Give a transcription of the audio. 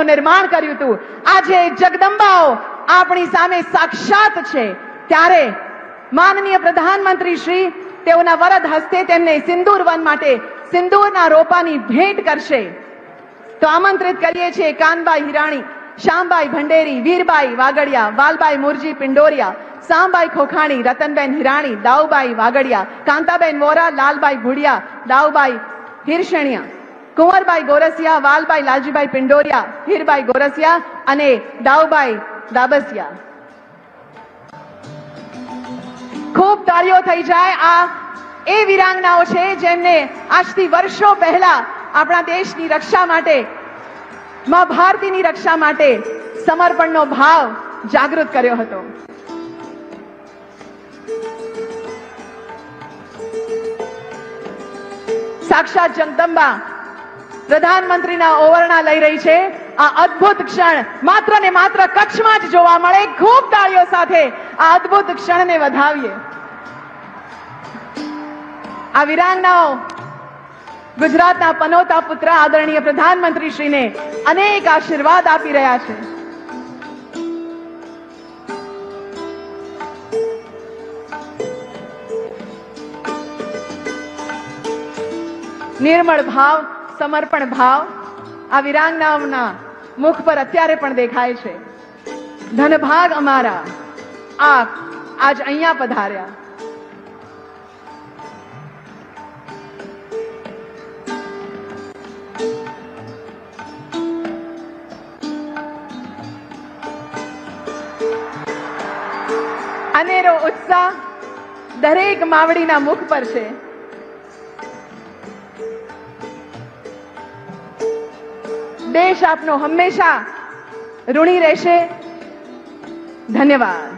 નિર્માણ કર્યું હતું. આજે જગદંબાઓ આપણી સામે સાક્ષાત છે, ત્યારે માનનીય પ્રધાનમંત્રી શ્રી તેઓના વરદ હસ્તે તેમને સિંદૂર વન માટે સિંદૂરના રોપાની ભેટ કરશે. તો આમંત્રિત કરીએ છીએ કાનબાઈ હિરાણી, શ્યામબાઈ ભંડેરી, વીરબાઈ વાગડિયા, વાલબાઈ મુરજી પિંડોરિયા, સામબાઈ ખોખાણી, રતનબેન હિરાણી, દાઉબાઈ વાગડિયા, કાંતાબેન વોરા, લાલબાઈ ભુડિયા, દાઉબાઈ હિરશણિયા, કુંવરબાઈ ગોરસિયા, વાલબાઈ લાલજીભાઈ પિંડોરિયા, હીરબાઈ ગોરસિયા અને દાઉબાઈ દાબસિયા. ખૂબ તાળીઓ થઈ જાય. આ એ વીરાંગનાઓ છે જેમને આજથી વર્ષો પહેલા આપણા દેશની રક્ષા માટે, માં ભારતીની રક્ષા માટે સમર્પણનો ભાવ જાગૃત કર્યો હતો. સાક્ષાત જગદંબા પ્રધાનમંત્રીના ઓવરણા લઈ રહી છે. આ અદ્ભુત ક્ષણ માત્ર ને માત્ર કચ્છમાં જ જોવા મળે. ખૂબ તાળીઓ સાથે આ અદ્ભુત ક્ષણને વધાવીએ. આ વીરાંગનાઓ ગુજરાતના પનોતા પુત્ર આદરણીય પ્રધાનમંત્રી શ્રીને અનેક આશીર્વાદ આપી રહ્યા છે. નિર્મળ ભાવ, સમર્પણ ભાવ આ વીરાંગનાઓના મુખ પર અત્યારે પણ દેખાય છે. ધનભાગ અમારા આપ આજ અહીંયા પધાર્યા. અનેરો ઉત્સાહ દરેક માવડીના મુખ પર છે. દેશ આપનો હંમેશા ઋણી રહેશે. ધન્યવાદ.